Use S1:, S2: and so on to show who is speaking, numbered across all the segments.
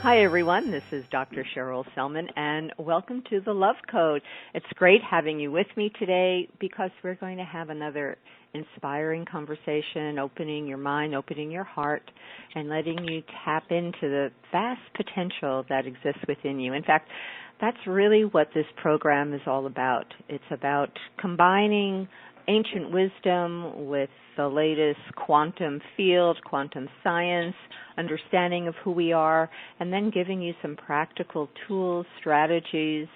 S1: Hi, everyone. This is Dr. Cheryl Selman, and welcome to the Love Code. It's great having you with me today because we're going to have another inspiring conversation, opening your mind, opening your heart, and letting you tap into the vast potential that exists within you. In fact, that's really what this program is all about. It's about combining ancient wisdom with the latest quantum field, quantum science, understanding of who we are, and then giving you some practical tools, strategies,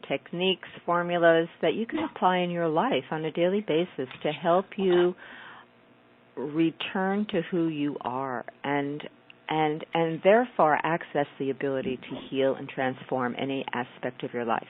S1: techniques, formulas that you can apply in your life on a daily basis to help you return to who you are and therefore access the ability to heal and transform any aspect of your life.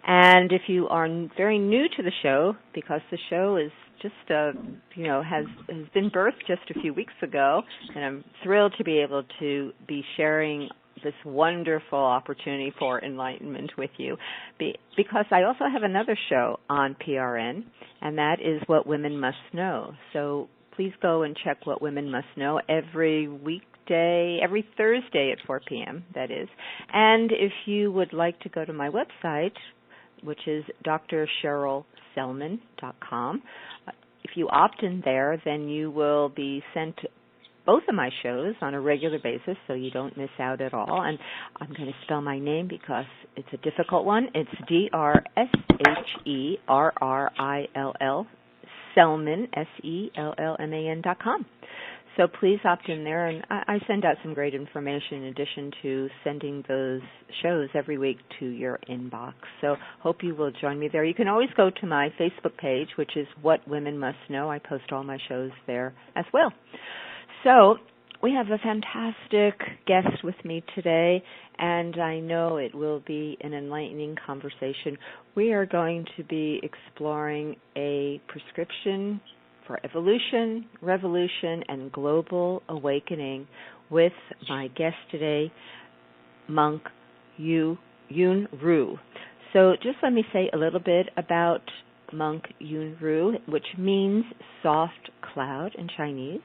S1: And if you are very new to the show, because the show is just, has been birthed just a few weeks ago, and I'm thrilled to be able to be sharing this wonderful opportunity for enlightenment with you, because I also have another show on PRN, and that is What Women Must Know. So please go and check What Women Must Know every Thursday at 4 p.m., that is. And if you would like to go to my website, which is drcherylselman.com. If you opt in there, then you will be sent both of my shows on a regular basis, so you don't miss out at all. And I'm going to spell my name because it's a difficult one. It's DRSHERRILL, Selman, SELLMAN.com. So please opt in there, and I send out some great information in addition to sending those shows every week to your inbox. So hope you will join me there. You can always go to my Facebook page, which is What Women Must Know. I post all my shows there as well. So we have a fantastic guest with me today, and I know it will be an enlightening conversation. We are going to be exploring a prescription for evolution, revolution, and global awakening with my guest today, monk You Rou. So just let me say a little bit about monk You Rou, which means soft cloud in Chinese.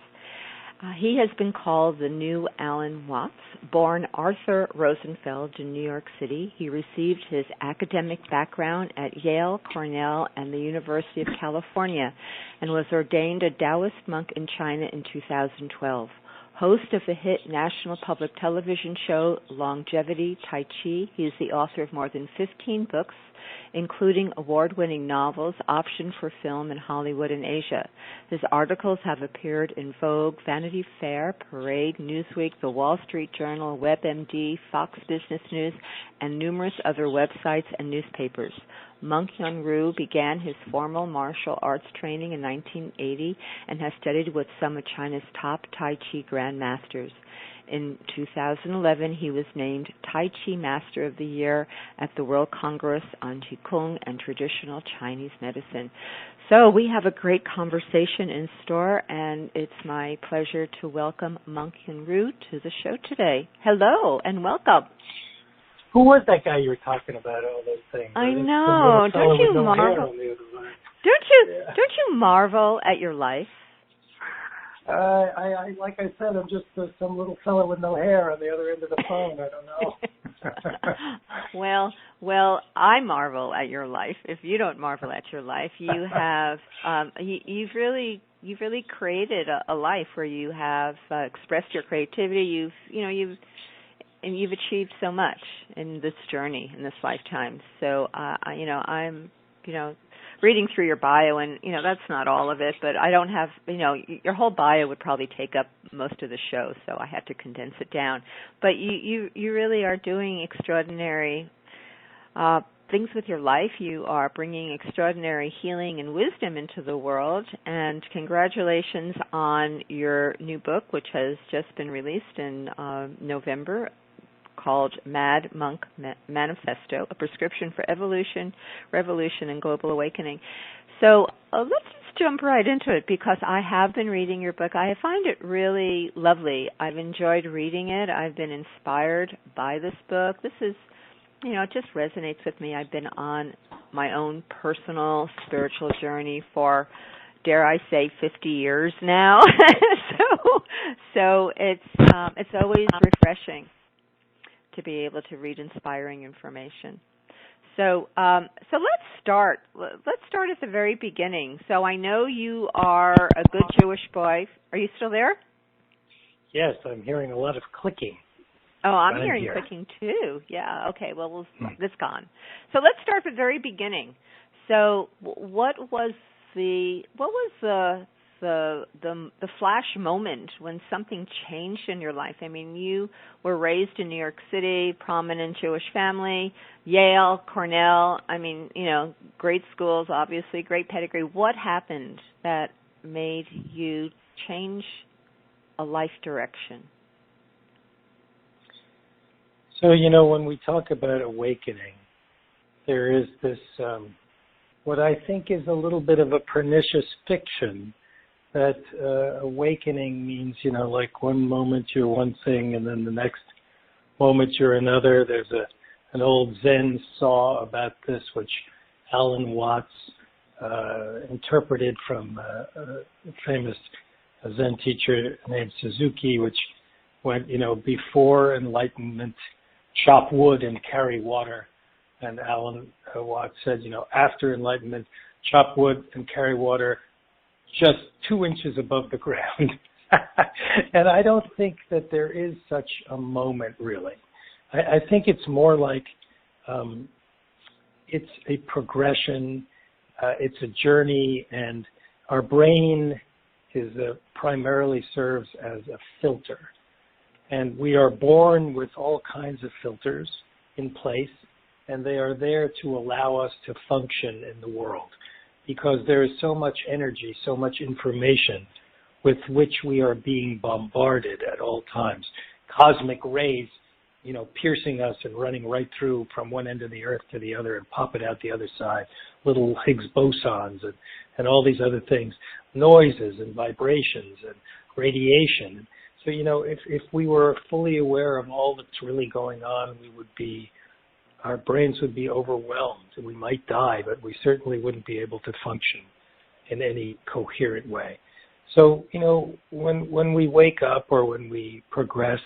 S1: He has been called the new Alan Watts. Born Arthur Rosenfeld in New York City, he received his academic background at Yale, Cornell, and the University of California, and was ordained a Taoist monk in China in 2012. Host of the hit national public television show Longevity Tai Chi, he is the author of more than 15 books, including award-winning novels optioned for film in Hollywood and Asia. His articles have appeared in Vogue, Vanity Fair, Parade, Newsweek, The Wall Street Journal, WebMD, Fox Business News, and numerous other websites and newspapers. Monk You Rou began his formal martial arts training in 1980 and has studied with some of China's top Tai Chi grandmasters. In 2011, he was named Tai Chi Master of the Year at the World Congress on Qigong and Traditional Chinese Medicine. So we have a great conversation in store, and it's my pleasure to welcome Monk You Rou to the show today. Hello, and welcome.
S2: Who was that guy you were talking about? All those things.
S1: I know. Don't you marvel? Don't you marvel at your life?
S2: I like I said, I'm just some little fellow with no hair on the other end of the phone. I don't know.
S1: Well, I marvel at your life. If you don't marvel at your life, you have you've really created a life where you have expressed your creativity. You've achieved so much in this journey, in this lifetime. So I'm reading through your bio, and that's not all of it, but I don't have your whole bio would probably take up most of the show, so I had to condense it down. But you really are doing extraordinary things with your life. You are bringing extraordinary healing and wisdom into the world, and congratulations on your new book, which has just been released in November, called Mad Monk Manifesto, a prescription for evolution, revolution, and global awakening. So let's just jump right into it, because I have been reading your book. I find it really lovely. I've enjoyed reading it. I've been inspired by this book. This is, it just resonates with me. I've been on my own personal spiritual journey for, dare I say, 50 years now. So it's always refreshing. to be able to read inspiring information. So let's start. Let's start at the very beginning. So I know you are a good Jewish boy. Are you still there?
S2: Yes, I'm hearing a lot of clicking.
S1: Oh, I'm hearing clicking too. Yeah. Okay. Well, it's gone. So let's start at the very beginning. So what was the flash moment when something changed in your life? I mean, you were raised in New York City, prominent Jewish family, Yale, Cornell. I mean, great schools, obviously, great pedigree. What happened that made you change a life direction?
S2: So, when we talk about awakening, there is this, what I think is a little bit of a pernicious fiction that awakening means, like one moment you're one thing and then the next moment you're another. There's an old Zen saw about this, which Alan Watts interpreted from a famous Zen teacher named Suzuki, which went, before enlightenment, chop wood and carry water. And Alan Watts said, after enlightenment, chop wood and carry water just 2 inches above the ground. And I don't think that there is such a moment, really. I think it's more like it's a progression, it's a journey, and our brain is primarily serves as a filter. And we are born with all kinds of filters in place, and they are there to allow us to function in the world, because there is so much energy, so much information with which we are being bombarded at all times. Cosmic rays, piercing us and running right through from one end of the earth to the other and popping out the other side. Little Higgs bosons and all these other things. Noises and vibrations and radiation. So, if we were fully aware of all that's really going on, our brains would be overwhelmed. We might die, but we certainly wouldn't be able to function in any coherent way. So, when we wake up or when we progress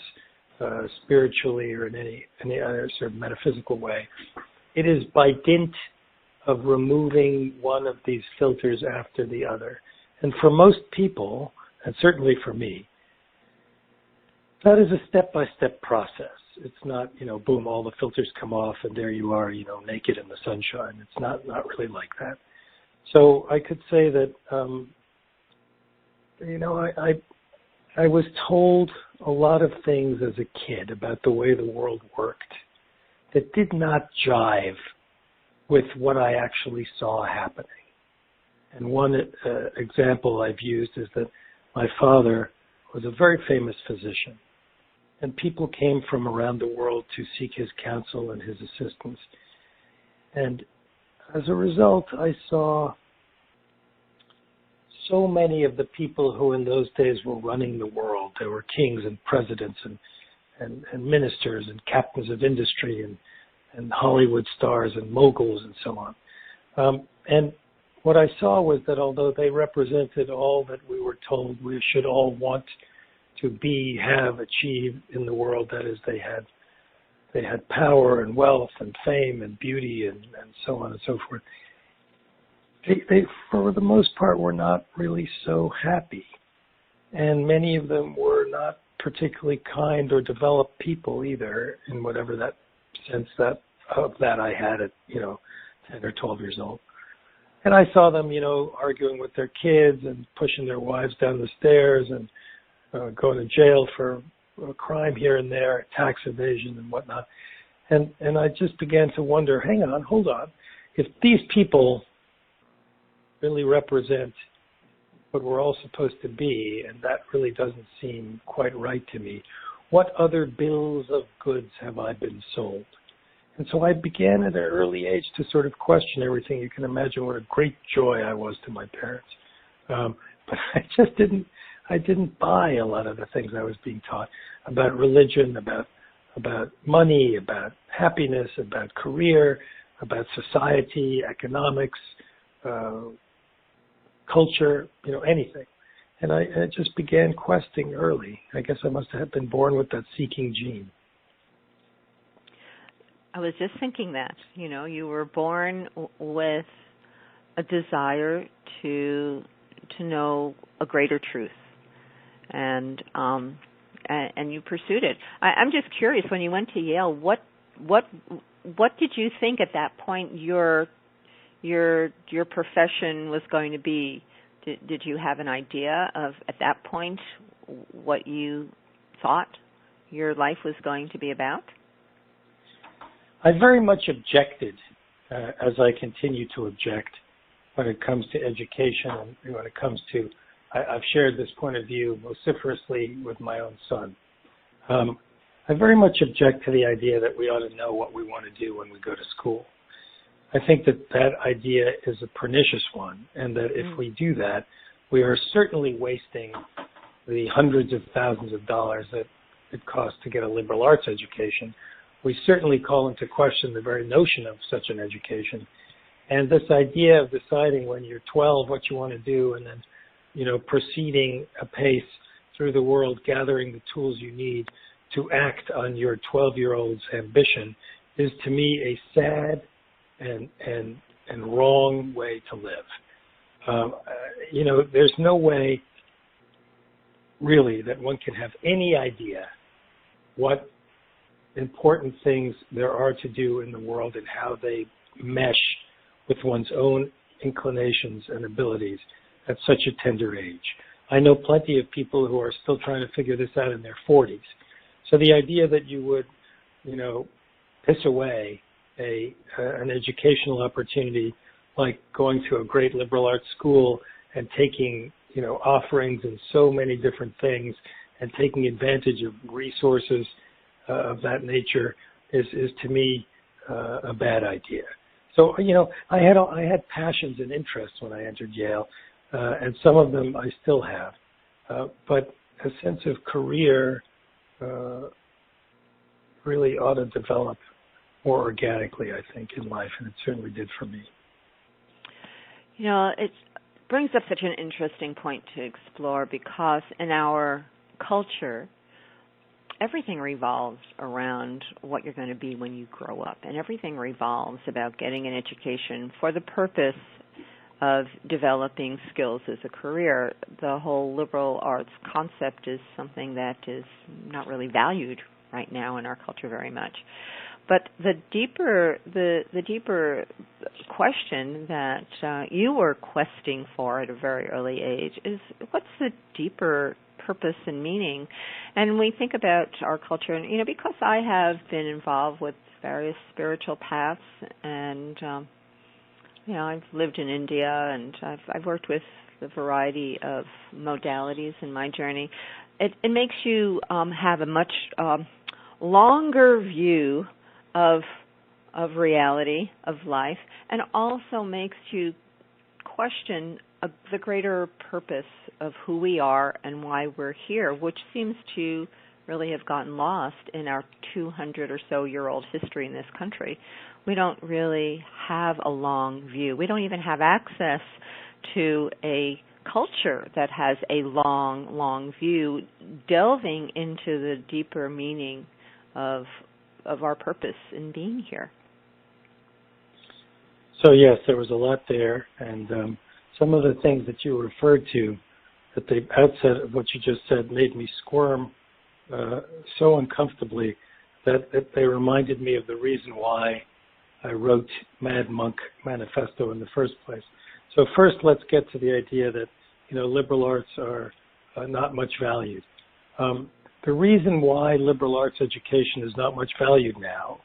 S2: spiritually or in any other sort of metaphysical way, it is by dint of removing one of these filters after the other. And for most people, and certainly for me, that is a step-by-step process. It's not, boom, all the filters come off and there you are, naked in the sunshine. It's not really like that. So I could say that, I was told a lot of things as a kid about the way the world worked that did not jive with what I actually saw happening. And one example I've used is that my father was a very famous physician, and people came from around the world to seek his counsel and his assistance. And as a result, I saw so many of the people who in those days were running the world. There were kings and presidents and ministers and captains of industry and Hollywood stars and moguls and so on. And what I saw was that although they represented all that we were told we should all want to have achieved in the world, that is, they had power and wealth and fame and beauty and so on and so forth. They, for the most part, were not really so happy. And many of them were not particularly kind or developed people either, in whatever that sense that I had at, 10 or 12 years old. And I saw them, arguing with their kids and pushing their wives down the stairs and going to jail for a crime here and there, tax evasion and whatnot. And I just began to wonder, hang on, hold on. If these people really represent what we're all supposed to be, and that really doesn't seem quite right to me, what other bills of goods have I been sold? And so I began at an early age to sort of question everything. You can imagine what a great joy I was to my parents. But I didn't buy a lot of the things I was being taught about religion, about money, about happiness, about career, about society, economics, culture, anything. And I just began questing early. I guess I must have been born with that seeking gene.
S1: I was just thinking that, you were born with a desire to know a greater truth, and you pursued it. I'm just curious, when you went to Yale, what did you think at that point your profession was going to be? Did you have an idea of, at that point, what you thought your life was going to be about?
S2: I very much objected, as I continue to object, when it comes to education and when it comes to, I've shared this point of view vociferously with my own son. I very much object to the idea that we ought to know what we want to do when we go to school. I think that idea is a pernicious one, and that if we do that, we are certainly wasting the hundreds of thousands of dollars that it costs to get a liberal arts education. We certainly call into question the very notion of such an education. And this idea of deciding when you're 12 what you want to do, and then, proceeding apace through the world, gathering the tools you need to act on your 12-year-old's ambition, is to me a sad and wrong way to live. There's no way really that one can have any idea what important things there are to do in the world and how they mesh with one's own inclinations and abilities at such a tender age. I know plenty of people who are still trying to figure this out in their 40s. So the idea that you would, piss away an educational opportunity like going to a great liberal arts school and taking, offerings in so many different things and taking advantage of resources of that nature is to me a bad idea. So, I had passions and interests when I entered Yale, and some of them I still have. But a sense of career really ought to develop more organically, I think, in life, and it certainly did for me.
S1: It brings up such an interesting point to explore, because in our culture, everything revolves around what you're going to be when you grow up, and everything revolves about getting an education for the purpose of developing skills as a career. The whole liberal arts concept is something that is not really valued right now in our culture very much. But the deeper question that you were questing for at a very early age is, what's the deeper purpose and meaning? And we think about our culture, and because I have been involved with various spiritual paths, and I've lived in India, and I've worked with a variety of modalities in my journey. It makes you have a much longer view of reality, of life, and also makes you question the greater purpose of who we are and why we're here, which seems to really have gotten lost in our 200 or so year old history in this country. We don't really have a long view. We don't even have access to a culture that has a long view, delving into the deeper meaning of our purpose in being here.
S2: So yes, there was a lot there, and some of the things that you referred to at the outset of what you just said made me squirm so uncomfortably that they reminded me of the reason why I wrote Mad Monk Manifesto in the first place. So first, let's get to the idea that liberal arts are not much valued. The reason why liberal arts education is not much valued now,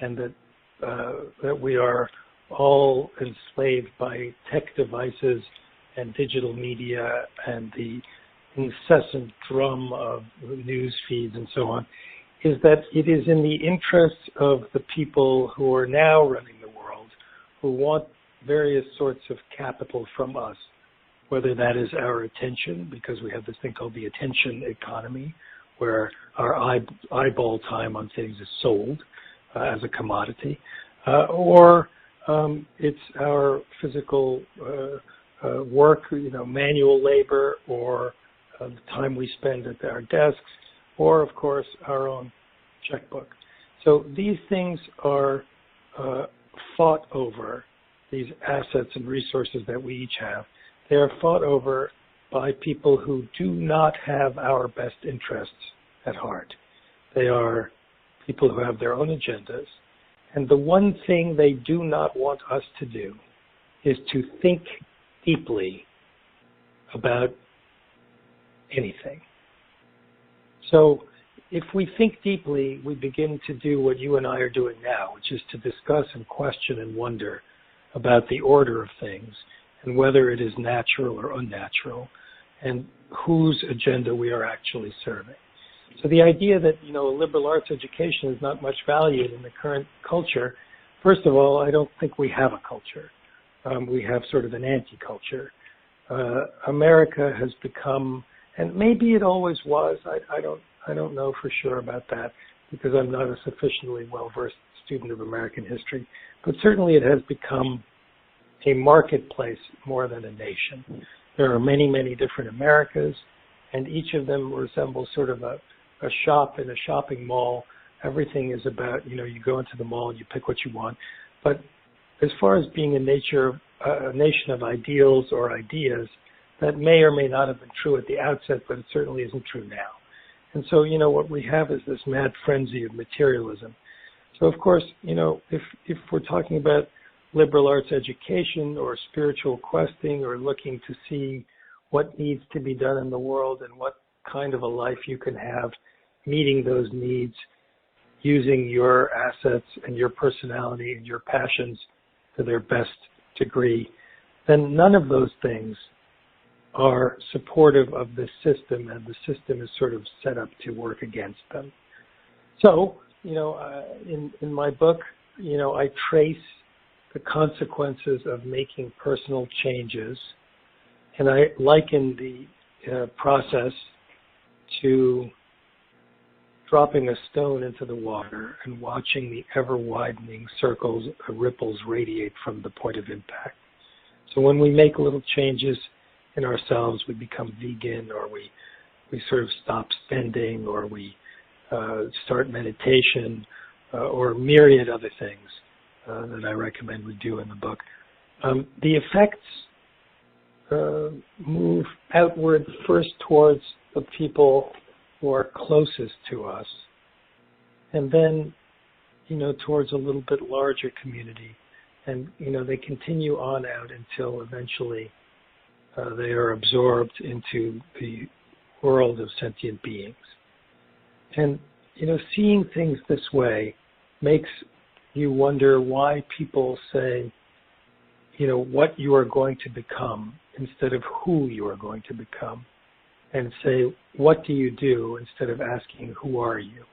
S2: and that we are all enslaved by tech devices and digital media and the incessant drum of news feeds and so on, is that it is in the interests of the people who are now running the world, who want various sorts of capital from us, whether that is our attention, because we have this thing called the attention economy, where our eyeball time on things is sold as a commodity, or it's our physical work, manual labor, or the time we spend at our desks, or, of course, our own checkbook. So these things are fought over, these assets and resources that we each have. They are fought over by people who do not have our best interests at heart. They are people who have their own agendas. And the one thing they do not want us to do is to think deeply about anything. So if we think deeply, we begin to do what you and I are doing now, which is to discuss and question and wonder about the order of things and whether it is natural or unnatural and whose agenda we are actually serving. So the idea that, a liberal arts education is not much valued in the current culture, first of all, I don't think we have a culture. We have sort of an anti-culture. America has become, and maybe it always was, I don't know for sure about that because I'm not a sufficiently well-versed student of American history, but certainly it has become a marketplace more than a nation. There are many, many different Americas, and each of them resembles sort of a shop in a shopping mall. Everything is about, you go into the mall and you pick what you want. But as far as being a nation of ideals or ideas, that may or may not have been true at the outset, but it certainly isn't true now. And so, what we have is this mad frenzy of materialism. So, of course, if we're talking about liberal arts education or spiritual questing or looking to see what needs to be done in the world and what kind of a life you can have meeting those needs using your assets and your personality and your passions to their best degree, then none of those things are supportive of this system, and the system is sort of set up to work against them. So, in my book, I trace the consequences of making personal changes, and I liken the process to dropping a stone into the water and watching the ever-widening circles or ripples radiate from the point of impact. So when we make little changes in ourselves, we become vegan, or we sort of stop spending, or we start meditation, or myriad other things that I recommend we do in the book. The effects move outward first towards the people who are closest to us, and then, towards a little bit larger community. And, they continue on out until eventually they are absorbed into the world of sentient beings. And, seeing things this way makes you wonder why people say, what you are going to become instead of who you are going to become, and say, what do you do instead of asking, who are you?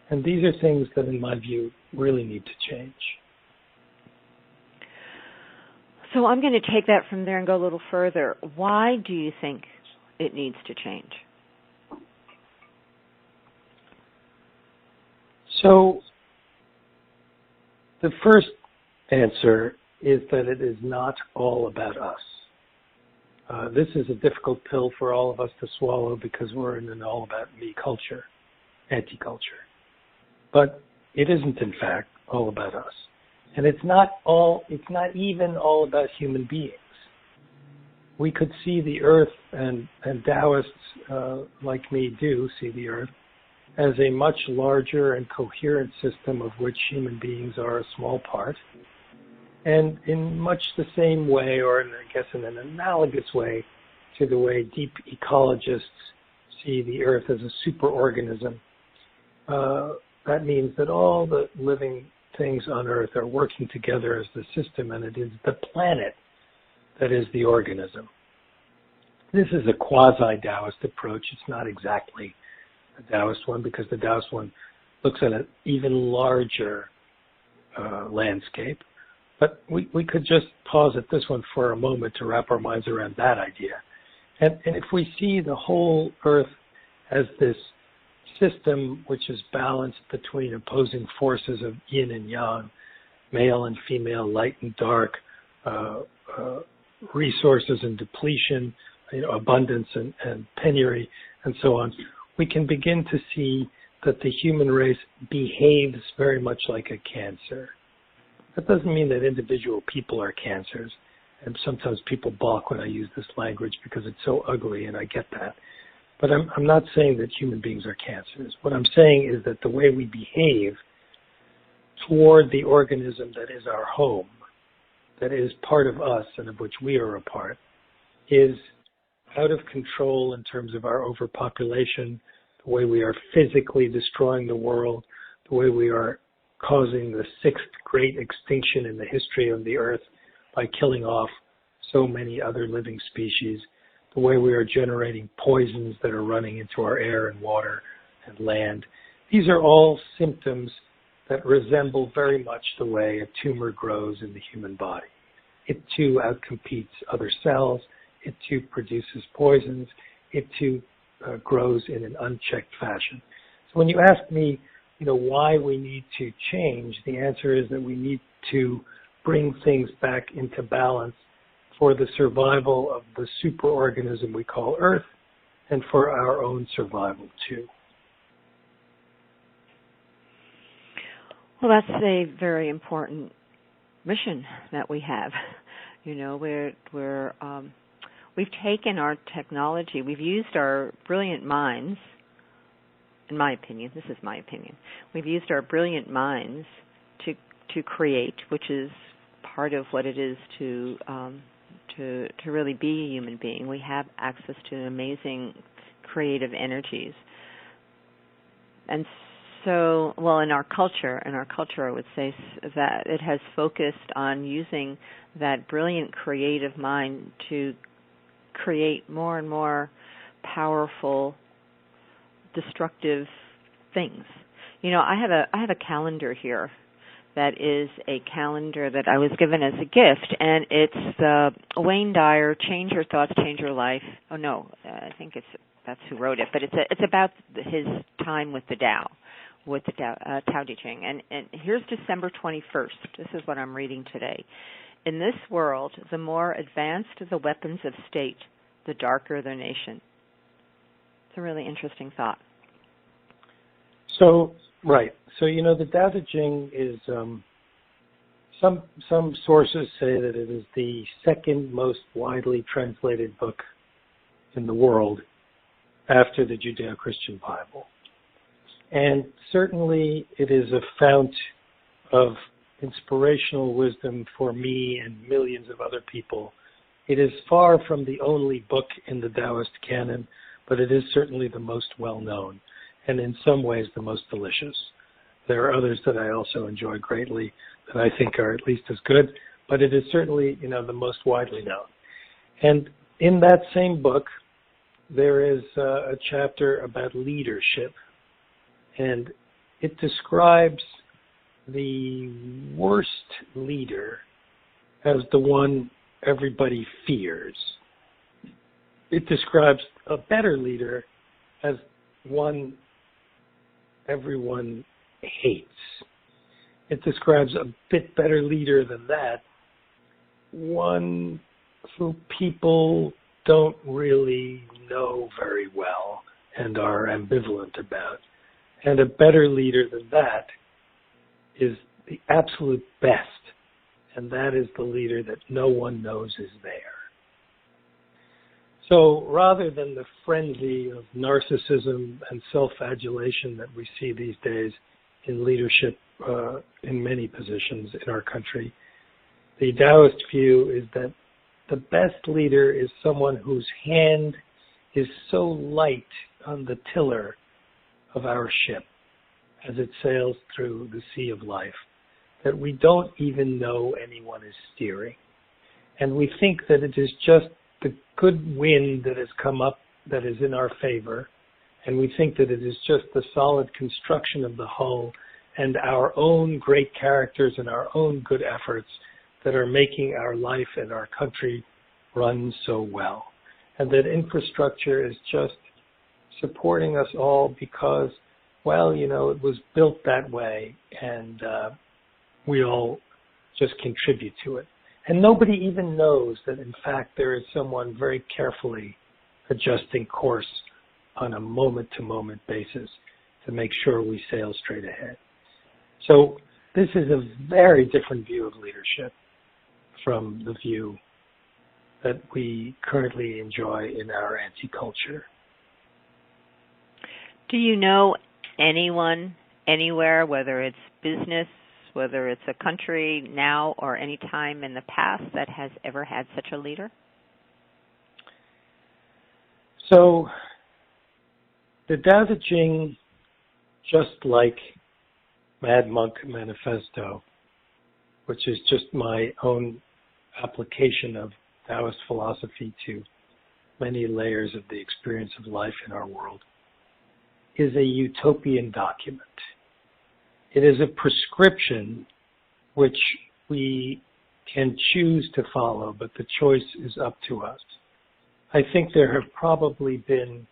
S2: And these are things that, in my view, really need to change.
S1: So I'm going to take that from there and go a little further. Why do you think it needs to change?
S2: So the first answer is that it is not all about us. This is a difficult pill for all of us to swallow because we're in an all-about-me culture, anti-culture. But it isn't, in fact, all about us. And it's not even all about human beings. We could see the earth, and Taoists like me do see the earth, as a much larger and coherent system of which human beings are a small part. And in much the same way, or I guess in an analogous way, to the way deep ecologists see the earth as a superorganism, that means that all the living things on earth are working together as the system, and it is the planet that is the organism. This is a quasi-Taoist approach. It's not exactly a Taoist one, because the Taoist one looks at an even larger landscape. But we could just pause at this one for a moment to wrap our minds around that idea. And if we see the whole earth as this system which is balanced between opposing forces of yin and yang, male and female, light and dark, resources and depletion, abundance and penury, and so on, we can begin to see that the human race behaves very much like a cancer. That doesn't mean that individual people are cancers. And sometimes people balk when I use this language because it's so ugly, and I get that. But I'm not saying that human beings are cancers. What I'm saying is that the way we behave toward the organism that is our home, that is part of us and of which we are a part, is out of control in terms of our overpopulation, the way we are physically destroying the world, the way we are causing the sixth great extinction in the history of the earth by killing off so many other living species, the way we are generating poisons that are running into our air and water and land. These are all symptoms that resemble very much the way a tumor grows in the human body. It too outcompetes other cells. It too produces poisons. It too grows in an unchecked fashion. So when you ask me, why we need to change, the answer is that we need to bring things back into balance for the survival of the superorganism we call Earth and for our own survival too.
S1: Well, that's a very important mission that we have. We've taken our technology, we've used our brilliant minds, in my opinion, this is my opinion, we've used our brilliant minds to create, which is part of what it is to really be a human being. We have access to amazing creative energies. And so, in our culture, I would say that it has focused on using that brilliant creative mind to create more and more powerful, destructive things. I have a calendar here that is a calendar that I was given as a gift, and it's the Wayne Dyer Change Your Thoughts, Change Your Life. Oh no, I think that's who wrote it, but it's about his time with the Tao. With the Tao Te Ching. And here's December 21st. This is what I'm reading today. In this world, the more advanced the weapons of state, the darker the nation. It's a really interesting thought.
S2: So, right. So, the Tao Te Ching is, some sources say that it is the second most widely translated book in the world after the Judeo-Christian Bible. And certainly it is a fount of inspirational wisdom for me and millions of other people. It is far from the only book in the Taoist canon, but it is certainly the most well-known, and in some ways the most delicious. There are others that I also enjoy greatly that I think are at least as good, but it is certainly, the most widely known. And in that same book, there is a chapter about leadership. And it describes the worst leader as the one everybody fears. It describes a better leader as one everyone hates. It describes a bit better leader than that, one who people don't really know very well and are ambivalent about. And a better leader than that is the absolute best, and that is the leader that no one knows is there. So rather than the frenzy of narcissism and self-adulation that we see these days in leadership in many positions in our country, the Taoist view is that the best leader is someone whose hand is so light on the tiller of our ship as it sails through the sea of life that we don't even know anyone is steering. And we think that it is just the good wind that has come up that is in our favor, and we think that it is just the solid construction of the hull and our own great characters and our own good efforts that are making our life and our country run so well. And that infrastructure is just supporting us all because, well, it was built that way and we all just contribute to it. And nobody even knows that, in fact, there is someone very carefully adjusting course on a moment-to-moment basis to make sure we sail straight ahead. So this is a very different view of leadership from the view that we currently enjoy in our anti-culture.
S1: Do you know anyone, anywhere, whether it's business, whether it's a country now or any time in the past, that has ever had such a leader?
S2: So the Tao Te Ching, just like Mad Monk Manifesto, which is just my own application of Taoist philosophy to many layers of the experience of life in our world, is a utopian document. It is a prescription which we can choose to follow, but the choice is up to us. I think there have probably been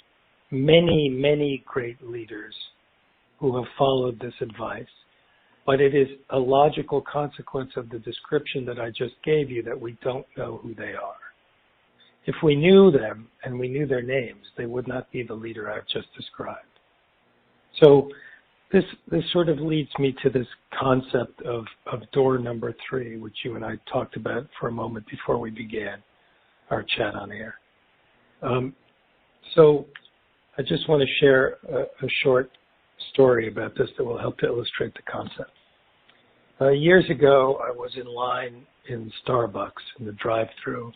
S2: many, many great leaders who have followed this advice, but it is a logical consequence of the description that I just gave you that we don't know who they are. If we knew them and we knew their names, they would not be the leader I've just described. So this sort of leads me to this concept of door number 3, which you and I talked about for a moment before we began our chat on air. So I just want to share a short story about this that will help to illustrate the concept. Years ago, I was in line in Starbucks in the drive-thru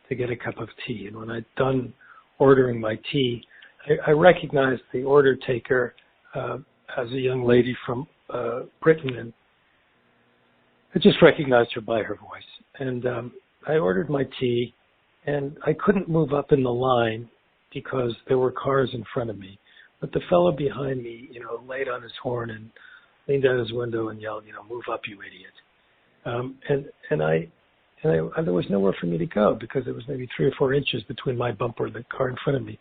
S2: to get a cup of tea. And when I'd done ordering my tea, I recognized the order taker as a young lady from Britain, and I just recognized her by her voice. And I ordered my tea, and I couldn't move up in the line because there were cars in front of me. But the fellow behind me, laid on his horn and leaned out his window and yelled, move up, you idiot. And there was nowhere for me to go because there was maybe 3 or 4 inches between my bumper and the car in front of me.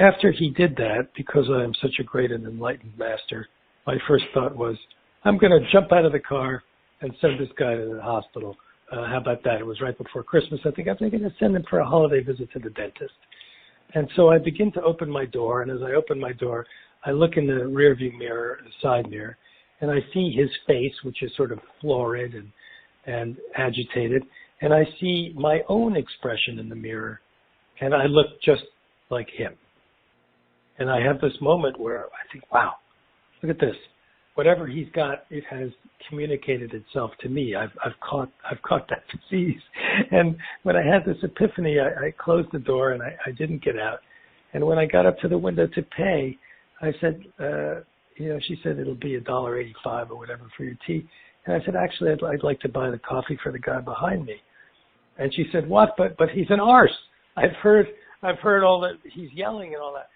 S2: After he did that, because I am such a great and enlightened master, my first thought was, I'm going to jump out of the car and send this guy to the hospital. How about that? It was right before Christmas. I think I'm going to send him for a holiday visit to the dentist. And so I begin to open my door, and as I open my door, I look in the rearview mirror, the side mirror, and I see his face, which is sort of florid and agitated, and I see my own expression in the mirror, and I look just like him. And I have this moment where I think, wow, look at this. Whatever he's got, it has communicated itself to me. I've caught that disease. And when I had this epiphany, I closed the door and I didn't get out. And when I got up to the window to pay, I said, she said it'll be $1.85 or whatever for your tea. And I said, actually, I'd like to buy the coffee for the guy behind me. And she said, what? But he's an arse. I've heard all that. He's yelling and all that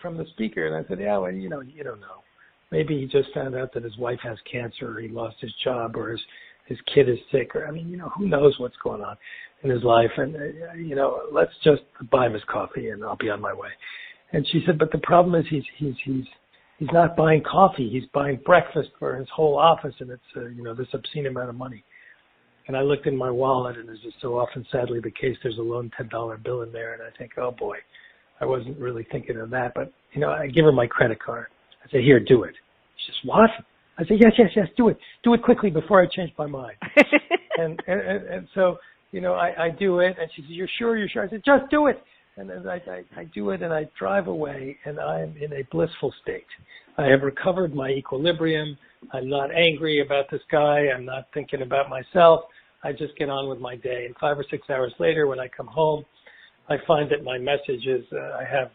S2: from the speaker. And I said, yeah, well, you don't know. Maybe he just found out that his wife has cancer, or he lost his job, or his kid is sick, or who knows what's going on in his life. And let's just buy him his coffee, and I'll be on my way. And she said, but the problem is he's not buying coffee. He's buying breakfast for his whole office, and it's this obscene amount of money. And I looked in my wallet, and as is so often sadly the case, there's a lone $10 bill in there, and I think, oh boy, I wasn't really thinking of that. But I give her my credit card. I say, here, do it. She says, what? I say, yes, do it. Do it quickly before I change my mind. and so, I do it, and she says, you're sure? I said, just do it. And then I do it, and I drive away, and I am in a blissful state. I have recovered my equilibrium. I'm not angry about this guy. I'm not thinking about myself. I just get on with my day. And 5 or 6 hours later, when I come home, I find that my messages, I have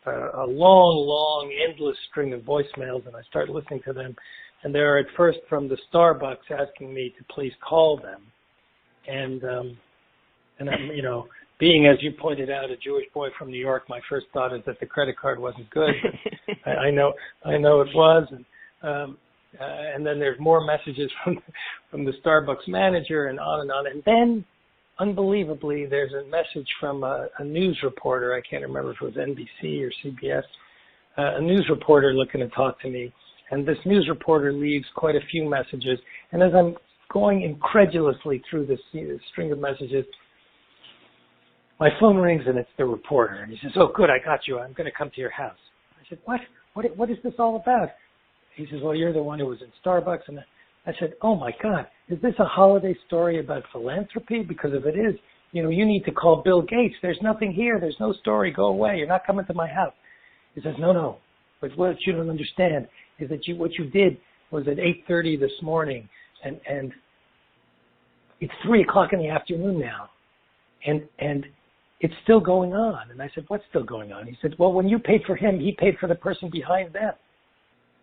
S2: a long, endless string of voicemails, and I start listening to them. And they're at first from the Starbucks asking me to please call them. And I'm, being, as you pointed out, a Jewish boy from New York, my first thought is that the credit card wasn't good. I know it was. And then there's more messages from the Starbucks manager and on and on. And then, unbelievably, there's a message from a news reporter. I can't remember if it was NBC or CBS. A news reporter looking to talk to me. And this news reporter leaves quite a few messages. And as I'm going incredulously through this string of messages, my phone rings and it's the reporter. And he says, oh, good, I got you. I'm going to come to your house. I said, what? what is this all about? He says, well, you're the one who was in Starbucks. And I said, oh, my God, is this a holiday story about philanthropy? Because if it is, you need to call Bill Gates. There's nothing here. There's no story. Go away. You're not coming to my house. He says, no. But what you don't understand is that what you did was at 8:30 this morning, and it's 3 o'clock in the afternoon now, and it's still going on. And I said, what's still going on? He said, well, when you paid for him, he paid for the person behind them,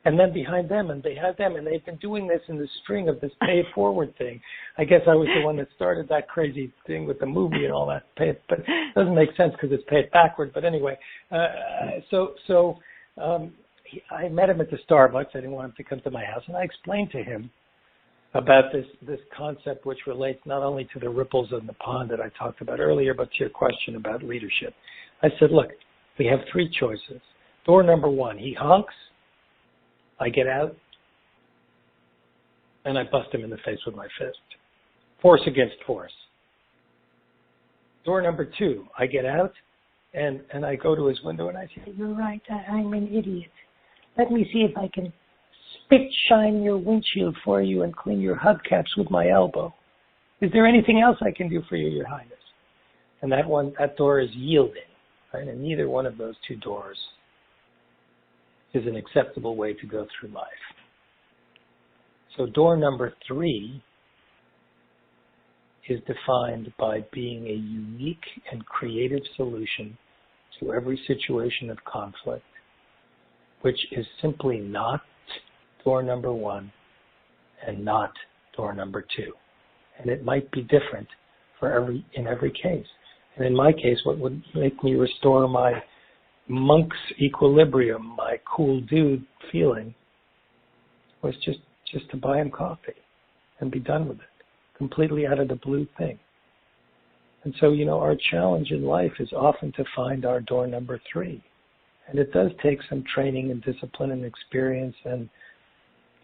S2: and then behind them, and behind them, and they've been doing this in the string of this pay it forward thing. I guess I was the one that started that crazy thing with the movie and all that. But it doesn't make sense because it's paid backward. But anyway, I met him at the Starbucks. I didn't want him to come to my house, and I explained to him about this concept which relates not only to the ripples in the pond that I talked about earlier, but to your question about leadership. I said, look, we have 3 choices. Door number 1, he honks, I get out, and I bust him in the face with my fist. Force against force. Door number 2, I get out, and I go to his window and I say, you're right, I'm an idiot. Let me see if I can spit shine your windshield for you and clean your hubcaps with my elbow. Is there anything else I can do for you, Your Highness? And that door is yielding, right? And neither one of those 2 doors is an acceptable way to go through life. So door number 3 is defined by being a unique and creative solution to every situation of conflict, which is simply not door number 1 and not door number 2. And it might be different in every case. And in my case, what would make me restore my monk's equilibrium, my cool dude feeling, was just to buy him coffee and be done with it. Completely out of the blue thing. And so, our challenge in life is often to find our door number 3. And it does take some training and discipline and experience and,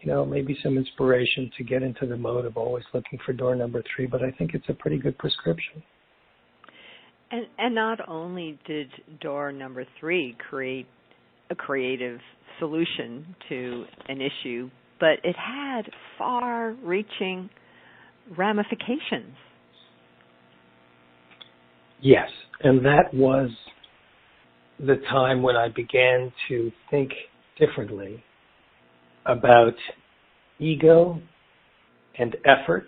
S2: maybe some inspiration to get into the mode of always looking for door number 3, but I think it's a pretty good prescription.
S1: And not only did door number 3 create a creative solution to an issue, but it had far-reaching ramifications.
S2: Yes, and that was the time when I began to think differently about ego and effort,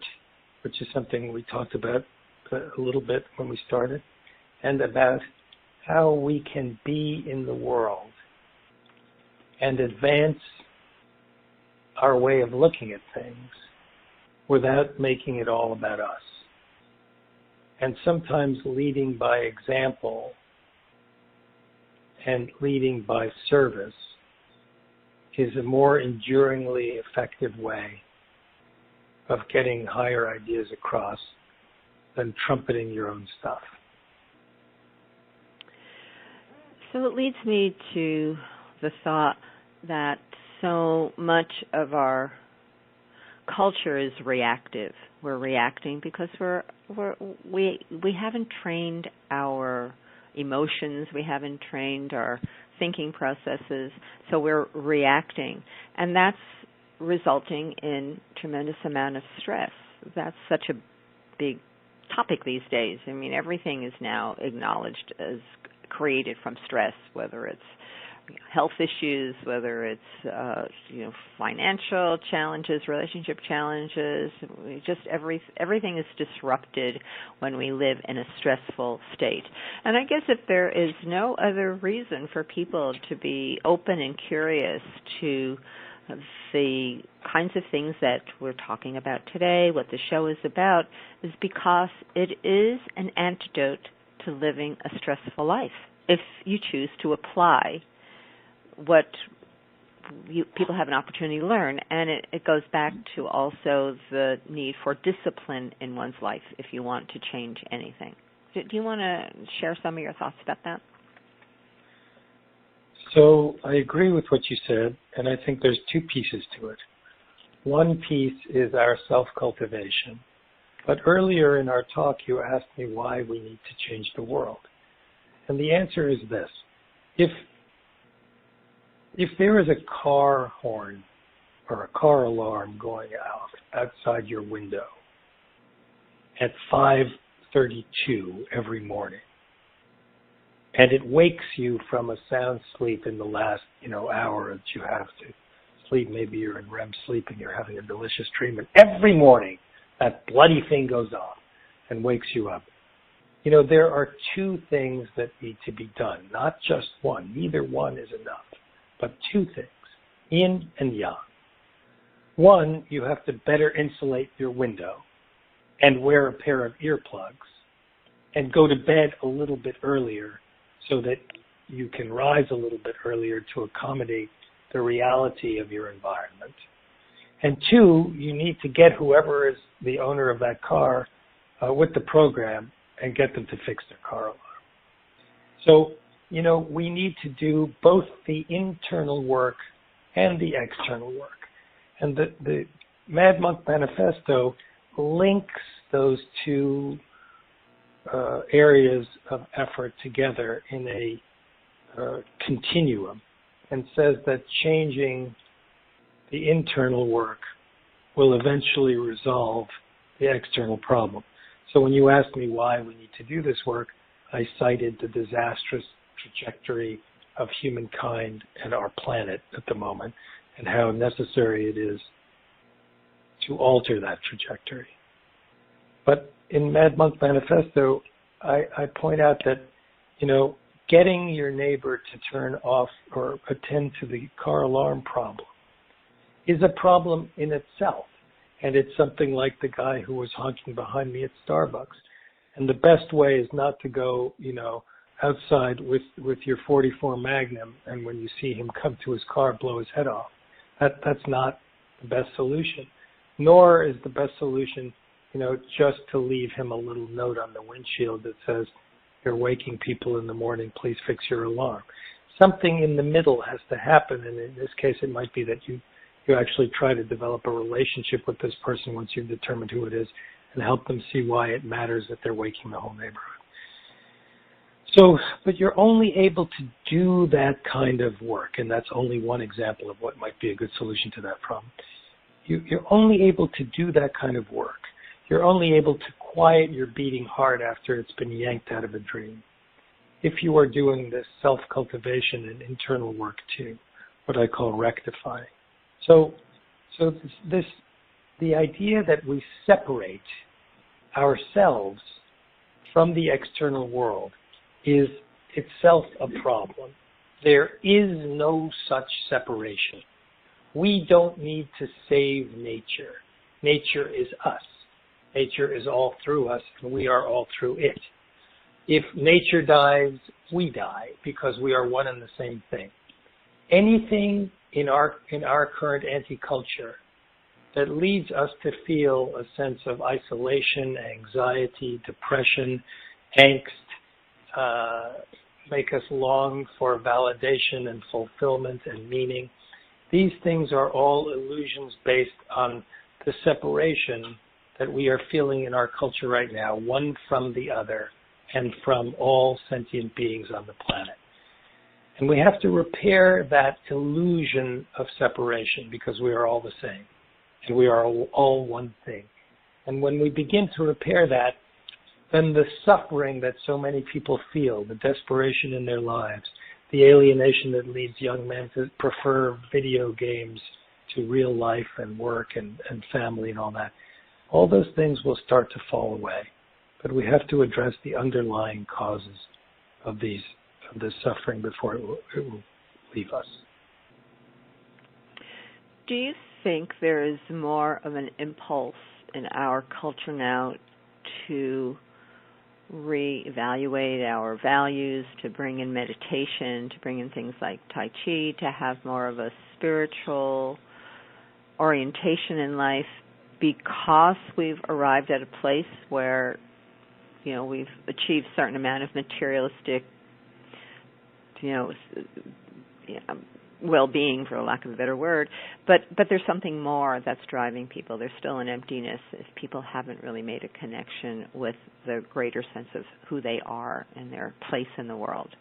S2: which is something we talked about a little bit when we started, and about how we can be in the world and advance our way of looking at things without making it all about us. And sometimes leading by example and leading by service is a more enduringly effective way of getting higher ideas across than trumpeting your own stuff.
S1: So it leads me to the thought that so much of our culture is reactive. We're reacting because we haven't trained our emotions, we haven't trained our thinking processes, so we're reacting, and that's resulting in tremendous amount of stress. That's such a big topic these days. I mean, everything is now acknowledged as created from stress, whether it's health issues, whether it's financial challenges, relationship challenges. Just everything is disrupted when we live in a stressful state. And I guess if there is no other reason for people to be open and curious to the kinds of things that we're talking about today, what the show is about, is because it is an antidote to living a stressful life if you choose to apply what people have an opportunity to learn. And it goes back to also the need for discipline in one's life if you want to change anything. Do you want to share some of your thoughts about that?
S2: So I agree with what you said, and I think there's 2 pieces to it. One piece is our self-cultivation. But earlier in our talk, you asked me why we need to change the world. And the answer is this. If there is a car horn or a car alarm going off outside your window at 5:32 every morning, and it wakes you from a sound sleep in the last, hour that you have to sleep, maybe you're in REM sleep and you're having a delicious dream, and every morning that bloody thing goes off and wakes you up. There are two things that need to be done, not just one. Neither one is enough, but two things, yin and yang. One, you have to better insulate your window and wear a pair of earplugs and go to bed a little bit earlier so that you can rise a little bit earlier to accommodate the reality of your environment. And two, you need to get whoever is the owner of that car with the program and get them to fix their car alarm. So, we need to do both the internal work and the external work. And the Mad Monk Manifesto links those two areas of effort together in a continuum and says that changing the internal work will eventually resolve the external problem. So when you asked me why we need to do this work, I cited the disastrous trajectory of humankind and our planet at the moment and how necessary it is to alter that trajectory. But in Mad Monk Manifesto, I point out that, getting your neighbor to turn off or attend to the car alarm problem is a problem in itself. And it's something like the guy who was honking behind me at Starbucks. And the best way is not to go, outside with your 44 Magnum, and when you see him come to his car, blow his head off. That's not the best solution. Nor is the best solution, just to leave him a little note on the windshield that says, "You're waking people in the morning, please fix your alarm." Something in the middle has to happen, and in this case it might be that you actually try to develop a relationship with this person once you've determined who it is and help them see why it matters that they're waking the whole neighborhood. So, but you're only able to do that kind of work, and that's only one example of what might be a good solution to that problem. You're only able to do that kind of work. You're only able to quiet your beating heart after it's been yanked out of a dream if you are doing this self-cultivation and internal work too, what I call rectifying. So the idea that we separate ourselves from the external world is itself a problem. There is no such separation. We don't need to save nature. Nature is us. Nature is all through us, and we are all through it. If nature dies, we die because we are one and the same thing. Anything in our current anti-culture that leads us to feel a sense of isolation, anxiety, depression, angst, make us long for validation and fulfillment and meaning. These things are all illusions based on the separation that we are feeling in our culture right now, one from the other and from all sentient beings on the planet. And we have to repair that illusion of separation because we are all the same and we are all one thing. And when we begin to repair that, then the suffering that so many people feel, the desperation in their lives, the alienation that leads young men to prefer video games to real life and work and family and all that, all those things will start to fall away. But we have to address the underlying causes of this suffering before it will leave us.
S1: Do you think there is more of an impulse in our culture now to reevaluate our values, to bring in meditation, to bring in things like Tai Chi, to have more of a spiritual orientation in life because we've arrived at a place where, we've achieved a certain amount of materialistic, well-being, for lack of a better word, but there's something more that's driving people. There's still an emptiness if people haven't really made a connection with the greater sense of who they are and their place in the world.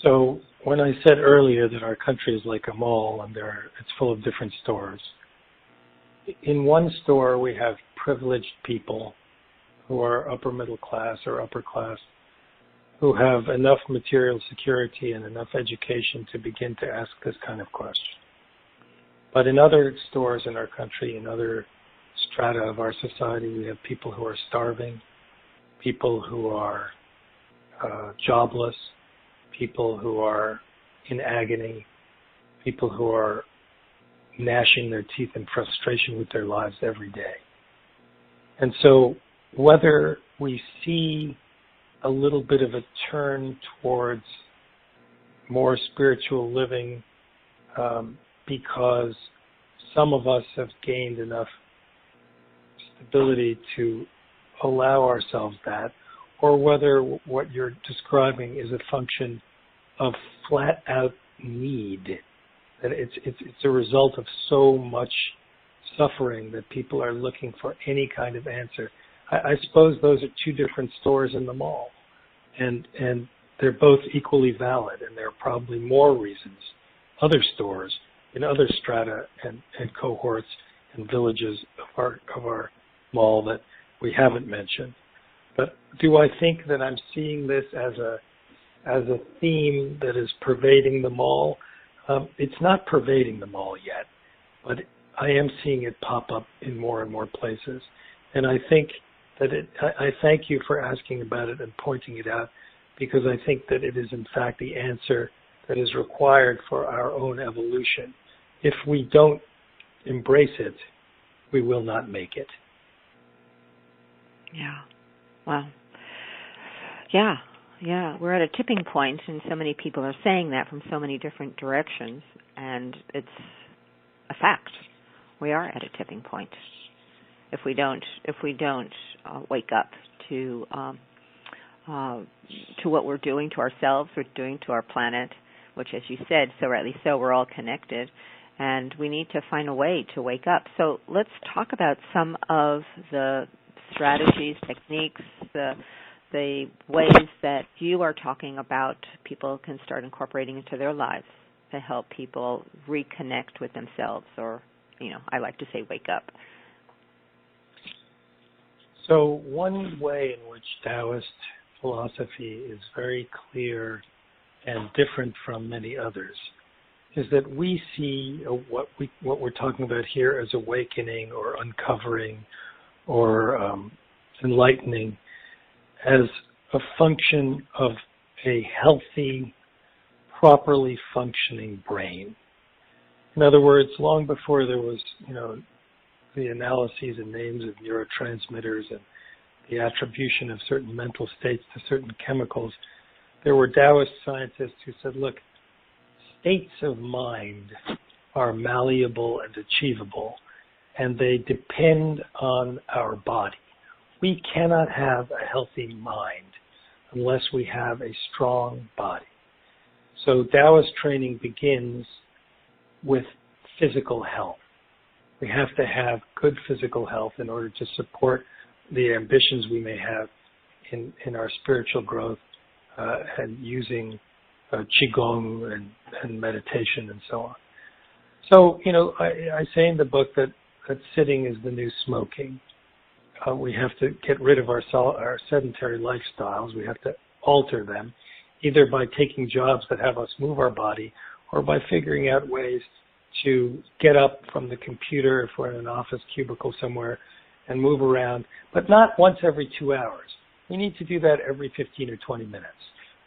S2: So when I said earlier that our country is like a mall and it's full of different stores, in one store we have privileged people who are upper middle class or upper class who have enough material security and enough education to begin to ask this kind of question. But in other stores in our country, in other strata of our society, we have people who are starving, people who are jobless, people who are in agony, people who are gnashing their teeth in frustration with their lives every day. And so whether we see a little bit of a turn towards more spiritual living because some of us have gained enough stability to allow ourselves that, or whether what you're describing is a function of flat-out need, that it's a result of so much suffering that people are looking for any kind of answer. I suppose those are two different stores in the mall, and they're both equally valid, and there are probably more reasons, other stores in other strata and cohorts and villages of our mall that we haven't mentioned. But do I think that I'm seeing this as a theme that is pervading the mall? It's not pervading the mall yet, but I am seeing it pop up in more and more places. And I think that I thank you for asking about it and pointing it out, because I think that it is in fact the answer that is required for our own evolution. If we don't embrace it, we will not make it.
S1: Yeah. Wow. Yeah. We're at a tipping point, and so many people are saying that from so many different directions, and it's a fact. We are at a tipping point. If we don't wake up to what we're doing to ourselves, we're doing to our planet, which, as you said, so rightly so, we're all connected, and we need to find a way to wake up. So let's talk about some of the strategies, techniques, the ways that you are talking about people can start incorporating into their lives to help people reconnect with themselves, or, I like to say wake up.
S2: So one way in which Taoist philosophy is very clear and different from many others is that we see what we're talking about here as awakening or uncovering or enlightening as a function of a healthy, properly functioning brain. In other words, long before there was, the analyses and names of neurotransmitters and the attribution of certain mental states to certain chemicals, there were Taoist scientists who said, look, states of mind are malleable and achievable, and they depend on our body. We cannot have a healthy mind unless we have a strong body. So Taoist training begins with physical health. We have to have good physical health in order to support the ambitions we may have in our spiritual growth and using Qigong and meditation and so on. So, I say in the book that sitting is the new smoking. We have to get rid of our sedentary lifestyles. We have to alter them, either by taking jobs that have us move our body or by figuring out ways to get up from the computer if we're in an office cubicle somewhere and move around, but not once every 2 hours. We need to do that every 15 or 20 minutes.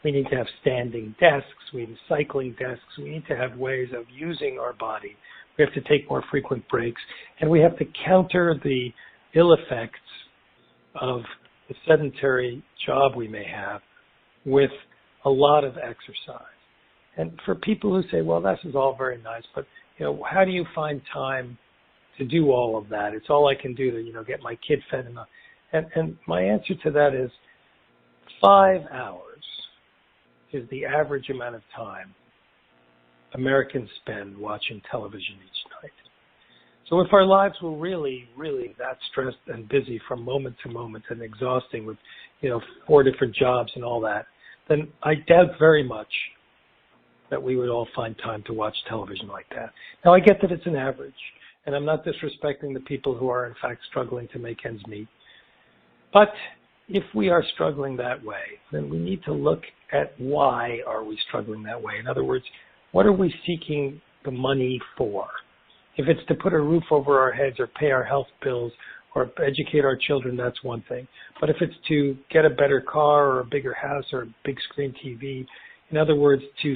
S2: We need to have standing desks. We need cycling desks. We need to have ways of using our body. We have to take more frequent breaks, and we have to counter the ill effects of the sedentary job we may have with a lot of exercise. And for people who say, well, this is all very nice, but how do you find time to do all of that? It's all I can do to, get my kid fed enough. And my answer to that is 5 hours is the average amount of time Americans spend watching television each night. So if our lives were really, really that stressed and busy from moment to moment and exhausting with, 4 different jobs and all that, then I doubt very much that we would all find time to watch television like that. Now, I get that it's an average, and I'm not disrespecting the people who are, in fact, struggling to make ends meet. But if we are struggling that way, then we need to look at why are we struggling that way. In other words, what are we seeking the money for? If it's to put a roof over our heads or pay our health bills or educate our children, that's one thing. But if it's to get a better car or a bigger house or a big screen TV, in other words, to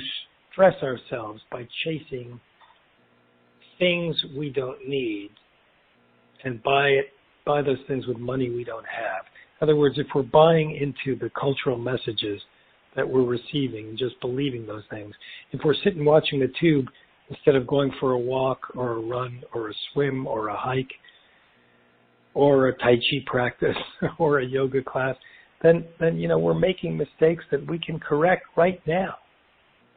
S2: stress ourselves by chasing things we don't need and buy those things with money we don't have. In other words, if we're buying into the cultural messages that we're receiving and just believing those things, if we're sitting watching the tube instead of going for a walk or a run or a swim or a hike or a Tai Chi practice or a yoga class, then we're making mistakes that we can correct right now.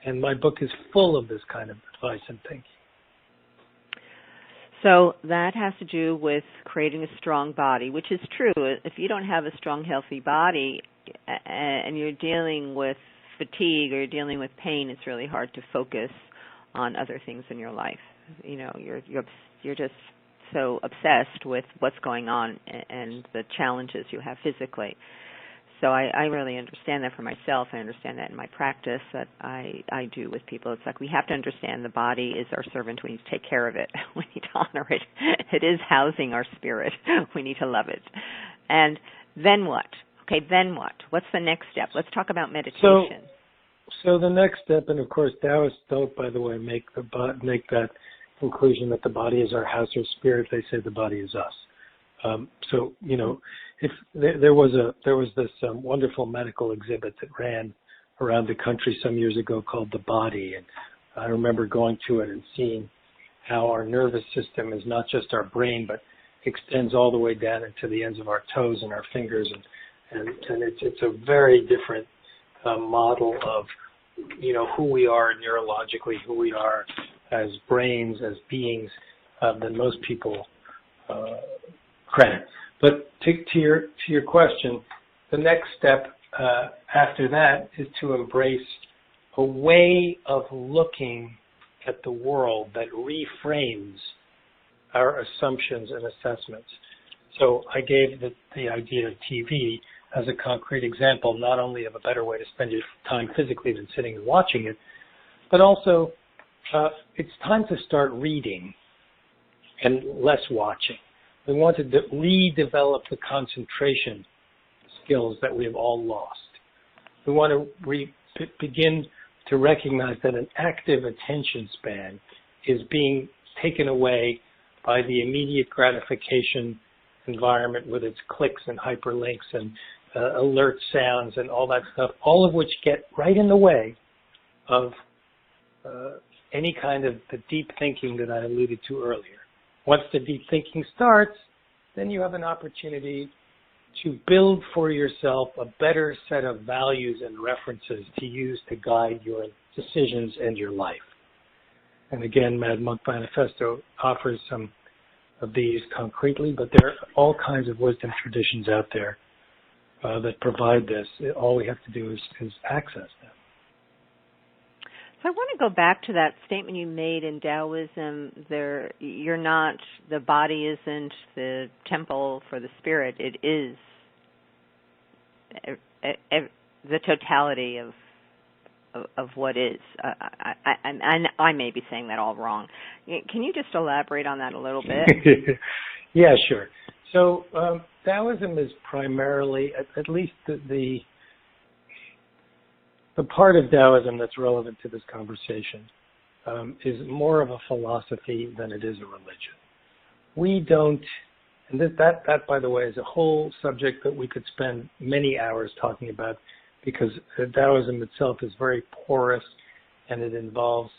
S2: And my book is full of this kind of advice and thinking.
S1: So that has to do with creating a strong body, which is true. If you don't have a strong, healthy body and you're dealing with fatigue or you're dealing with pain, it's really hard to focus on other things in your life. You're just so obsessed with what's going on and the challenges you have physically. So I really understand that for myself. I understand that in my practice that I do with people. It's like we have to understand the body is our servant. We need to take care of it. We need to honor it. It is housing our spirit. We need to love it. And then what? Okay, then what? What's the next step? Let's talk about meditation.
S2: So the next step, and of course Taoists don't, by the way, make that conclusion that the body is our house or spirit. They say the body is us. If there was this wonderful medical exhibit that ran around the country some years ago called The Body, and I remember going to it and seeing how our nervous system is not just our brain, but extends all the way down into the ends of our toes and our fingers, and it's a very different model of who we are neurologically, who we are as brains, as beings, than most people credit. But to your question, the next step after that is to embrace a way of looking at the world that reframes our assumptions and assessments. So I gave the idea of TV as a concrete example, not only of a better way to spend your time physically than sitting and watching it, but also it's time to start reading and less watching. We want to redevelop the concentration skills that we have all lost. We want to begin to recognize that an active attention span is being taken away by the immediate gratification environment with its clicks and hyperlinks and alert sounds and all that stuff, all of which get right in the way of any kind of the deep thinking that I alluded to earlier. Once the deep thinking starts, then you have an opportunity to build for yourself a better set of values and references to use to guide your decisions and your life. And again, Mad Monk Manifesto offers some of these concretely, but there are all kinds of wisdom traditions out there that provide this. All we have to do is access them.
S1: So I want to go back to that statement you made in Taoism. You're not, the body isn't the temple for the spirit. It is the totality of what is. I may be saying that all wrong. Can you just elaborate on that a little bit?
S2: Yeah, sure. So Taoism is primarily, at least the part of Taoism that's relevant to this conversation is more of a philosophy than it is a religion. We don't, and that by the way is a whole subject that we could spend many hours talking about, because Taoism itself is very porous and it involves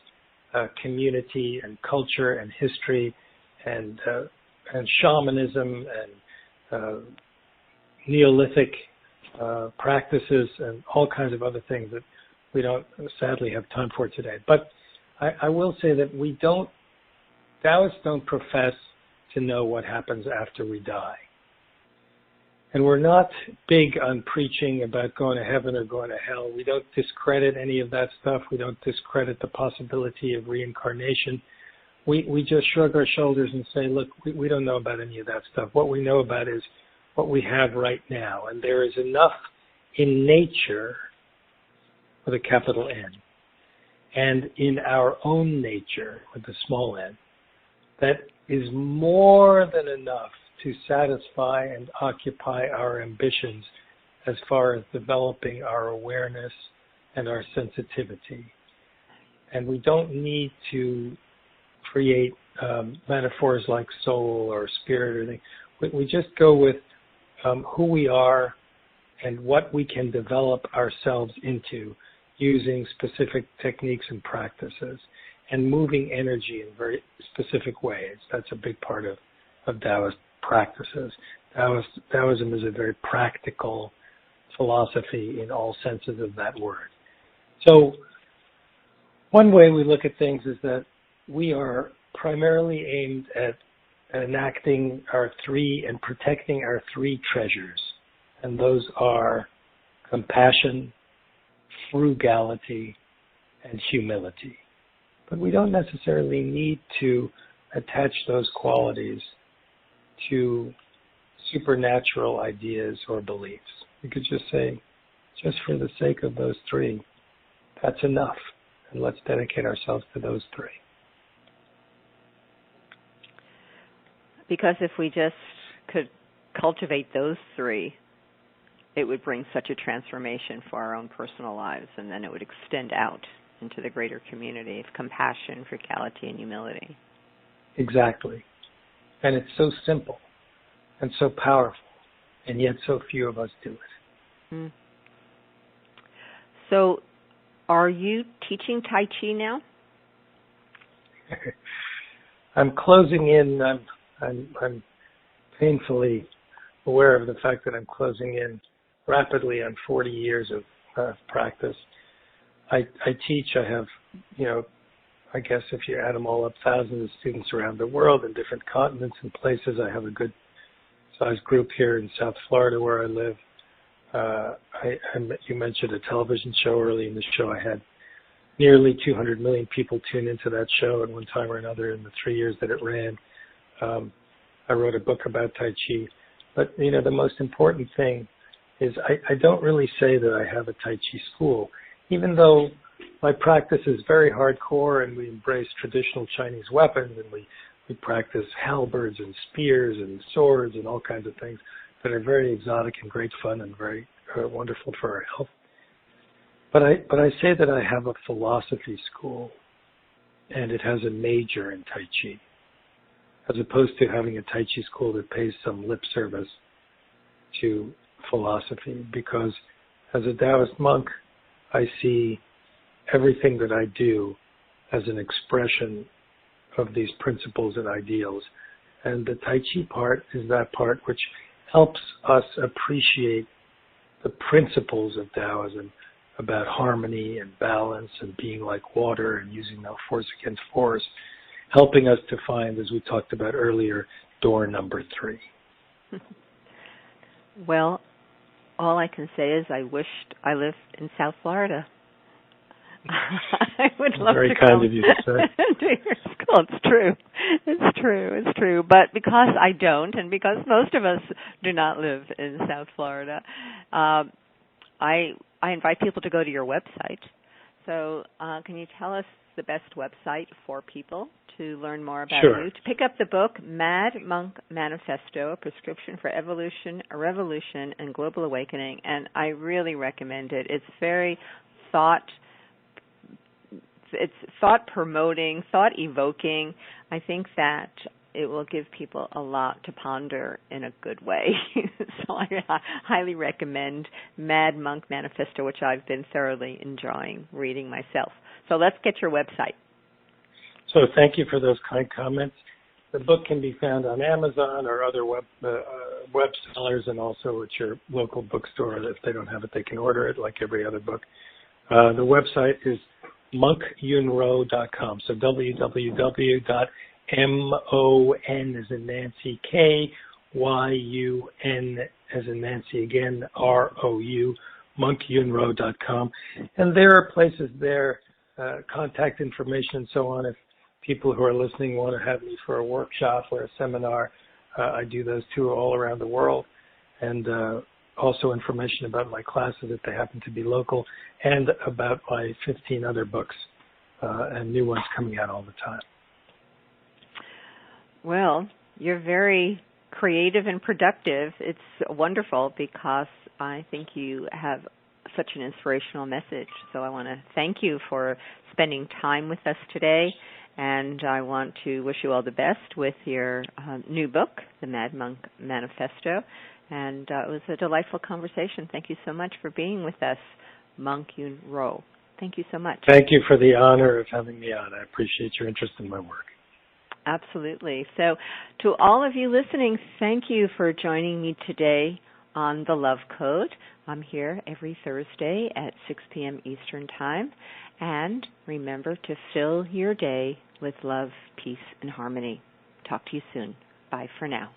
S2: community and culture and history and shamanism and Neolithic practices and all kinds of other things that we don't sadly have time for today. But I will say that Taoists don't profess to know what happens after we die. And we're not big on preaching about going to heaven or going to hell. We don't discredit any of that stuff. We don't discredit the possibility of reincarnation. We just shrug our shoulders and say, look, we don't know about any of that stuff. What we know about is what we have right now. And there is enough in nature, with a capital N, and in our own nature, with a small n, that is more than enough to satisfy and occupy our ambitions as far as developing our awareness and our sensitivity. And we don't need to create metaphors like soul or spirit or anything. We just go with who we are and what we can develop ourselves into using specific techniques and practices and moving energy in very specific ways. That's a big part of Taoist practices. Taoism is a very practical philosophy in all senses of that word. So one way we look at things is that we are primarily aimed at enacting our three and protecting our three treasures. And those are compassion, frugality, and humility. But we don't necessarily need to attach those qualities to supernatural ideas or beliefs. We could just say, just for the sake of those three, that's enough. And let's dedicate ourselves to those three.
S1: Because if we just could cultivate those three, it would bring such a transformation for our own personal lives, and then it would extend out into the greater community of compassion, frugality, and humility.
S2: Exactly. And it's so simple and so powerful, and yet so few of us do it.
S1: Mm. So, are you teaching Tai Chi now?
S2: I'm closing in. I'm painfully aware of the fact that I'm closing in rapidly on 40 years of practice. I teach. I have, I guess if you add them all up, thousands of students around the world in different continents and places. I have a good sized group here in South Florida where I live. You mentioned a television show early in the show. I had nearly 200 million people tune into that show at one time or another in the 3 years that it ran. I wrote a book about Tai Chi. But, the most important thing is I don't really say that I have a Tai Chi school, even though my practice is very hardcore and we embrace traditional Chinese weapons and we practice halberds and spears and swords and all kinds of things that are very exotic and great fun and very wonderful for our health. But I say that I have a philosophy school and it has a major in Tai Chi, as opposed to having a Tai Chi school that pays some lip service to philosophy, because as a Taoist monk, I see everything that I do as an expression of these principles and ideals. And the Tai Chi part is that part which helps us appreciate the principles of Taoism about harmony and balance and being like water and using no force against force, helping us to find, as we talked about earlier, door number 3.
S1: Well, all I can say is I wished I lived in South Florida. I would love
S2: Very
S1: to
S2: kind
S1: come
S2: of you to say.
S1: to your school. It's true. It's true. But because I don't, and because most of us do not live in South Florida, I invite people to go to your website. So can you tell us the best website for people to learn more about
S2: Sure.
S1: you? To pick up the book, Mad Monk Manifesto, A Prescription for Evolution, a Revolution, and Global Awakening. And I really recommend it. It's very thought-promoting, thought-evoking. I think that it will give people a lot to ponder in a good way. So I highly recommend Mad Monk Manifesto, which I've been thoroughly enjoying reading myself. So let's get your website.
S2: So thank you for those kind comments. The book can be found on Amazon or other web sellers, and also at your local bookstore. If they don't have it, they can order it like every other book. The website is monkyunrou.com. So www.mon as in Nancy, MONKYUN, as in Nancy again, ROU, monkyunro.com. And there are places there, contact information and so on. If people who are listening want to have me for a workshop or a seminar, I do those too all around the world. And also information about my classes if they happen to be local, and about my 15 other books and new ones coming out all the time.
S1: Well, you're very creative and productive. It's wonderful because I think you have such an inspirational message. So I want to thank you for spending time with us today, and I want to wish you all the best with your new book, The Mad Monk Manifesto. And it was a delightful conversation. Thank you so much for being with us, Monk You Rou. Thank you so much.
S2: Thank you for the honor of having me on. I appreciate your interest in my work.
S1: Absolutely. So to all of you listening, thank you for joining me today on The Love Code. I'm here every Thursday at 6 p.m. Eastern Time. And remember to fill your day with love, peace, and harmony. Talk to you soon. Bye for now.